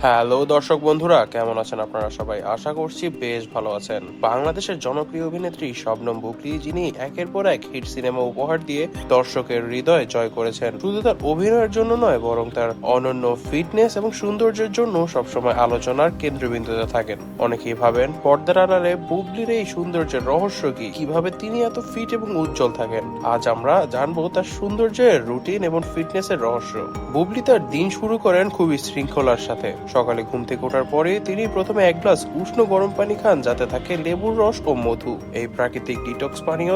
Hello দর্শক বন্ধুরা, কেমন আছেন আপনারা সবাই? আশা করছি বেশ ভালো আছেন। বাংলাদেশের জনপ্রিয় অভিনেত্রী শবনম বুবলী, যিনি একের পর এক হিট সিনেমা উপহার দিয়ে দর্শকের হৃদয় জয় করেছেন। শুধু তার অভিনয়ের জন্য নয়, বরং তার অনন্য ফিটনেস এবং সৌন্দর্যের জন্য সবসময় আলোচনার কেন্দ্রবিন্দুতে থাকেন। অনেকেই ভাবেন পর্দার আড়ালে বুবলির এই সৌন্দর্যের রহস্য কি, কিভাবে তিনি এত ফিট এবং উজ্জ্বল থাকেন। আজ আমরা জানবো তার সৌন্দর্যের রুটিন এবং ফিটনেসের রহস্য। বুবলি তার দিন শুরু করেন খুবই শৃঙ্খলার সাথে। সকালে ঘুম থেকে ওঠার পরে তিনি প্রথমে এক গ্লাস উষ্ণ গরম পানি খান, যাতে থাকে লেবুর রস ও মধু। এই প্রাকৃতিক ডিটক্স পানীয়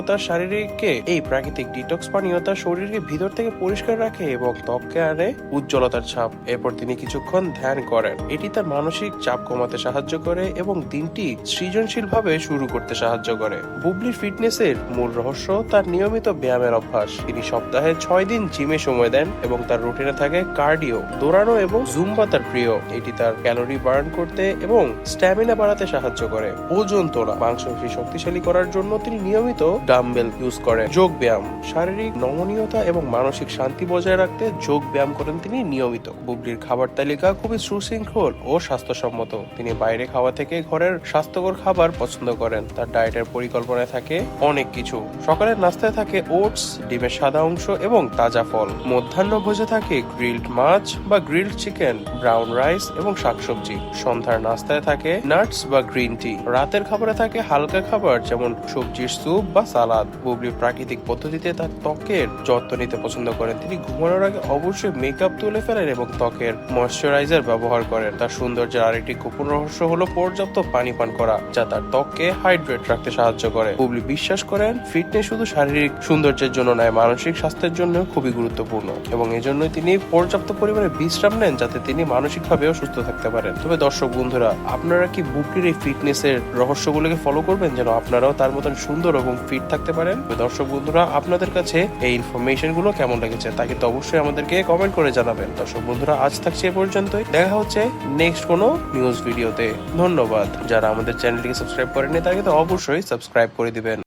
তার শরীরকে ভিতর থেকে পরিষ্কার রাখে এবং ত্বককে আনে উজ্জ্বলতার ছাপ। এরপর তিনি কিছুক্ষণ ধ্যান করেন। এটি তার মানসিক চাপ কমাতে সাহায্য করে এবং দিনটি সৃজনশীল ভাবে শুরু করতে সাহায্য করে। বুবলির ফিটনেসের মূল রহস্য তার নিয়মিত ব্যায়ামের অভ্যাস। তিনি সপ্তাহে 6 দিন জিমে সময় দেন এবং তার রুটিনে থাকে কার্ডিও, দৌড়ানো এবং জুম্বা তার প্রিয়। এটি তার ক্যালোরি বার্ন করতে এবং স্ট্যামিনা বাড়াতে সাহায্য করে। ওজন তোলা, মাংসপেশি শক্তিশালী করার জন্য তিনি নিয়মিত ডাম্বেল ইউজ করেন। যোগ ব্যায়াম, শারীরিক নমনীয়তা এবং মানসিক শান্তি বজায় রাখতে যোগ ব্যায়াম করেন তিনি নিয়মিত। বুবলির খাবার তালিকা খুবই সুশৃঙ্খল ও স্বাস্থ্যসম্মত। তিনি বাইরে খাওয়া থেকে ঘরের স্বাস্থ্যকর খাবার পছন্দ করেন। তার ডায়েটের পরিকল্পনায় থাকে অনেক কিছু। সকালের নাস্তায় থাকে ওটস, ডিমের সাদা অংশ এবং তাজা ফল। মধ্যাহ্ন ভোজে থাকে গ্রিলড মাছ বা গ্রিলড চিকেন, ব্রাউন রাইস এবং শাকসবজি। সন্ধ্যার নাস্তায় থাকে নাটস বা গ্রিন টি। রাতের খাবারে থাকে হালকা খাবার, যেমন সবজির স্যুপ বা সালাদ। বুবলি প্রাকৃতিক পদ্ধতিতে তার ত্বকের যত্ন নিতে পছন্দ করেন। তিনি ঘুমানোর আগে অবশ্যই মেকআপ তুলে ফেলেন এবং ত্বকের ময়শ্চারাইজার ব্যবহার করেন। তার সৌন্দর্যের আরেকটি গোপন রহস্য হলো পর্যাপ্ত পানি পান করা, যা তার ত্বককে হাইড্রেট রাখতে সাহায্য করে। বুবলি বিশ্বাস করেন ফিটনেস শুধু শারীরিক সৌন্দর্যের জন্য নয়, মানসিক স্বাস্থ্যের জন্য খুবই গুরুত্বপূর্ণ এবং এজন্যই তিনি পর্যাপ্ত পরিমাণে বিশ্রাম নেন, যাতে তিনি মানসিকভাবেও সুস্থ থাকতে পারেন। তবে দর্শক বন্ধুরা, আপনারা কি বুবলির এই ফিটনেসের রহস্যগুলোকে ফলো করবেন, যেন আপনারাও তার মতন সুন্দর এবং ফিট থাকতে পারেন? দর্শক বন্ধুরা, আপনাদের কাছে এই ইনফরমেশন গুলো কেমন লেগেছে তা কিন্তু অবশ্যই আমাদেরকে কমেন্ট করে জানাবেন। দর্শক বন্ধুরা, আজ থাকছে এ পর্যন্তই। দেখা হচ্ছে নেক্সট কোনো নিউজ ভিডিওতে। ধন্যবাদ। যারা আমাদের চ্যানেলটিকে সাবস্ক্রাইব করেননি, তারা কিন্তু অবশ্যই সাবস্ক্রাইব করে দিবেন।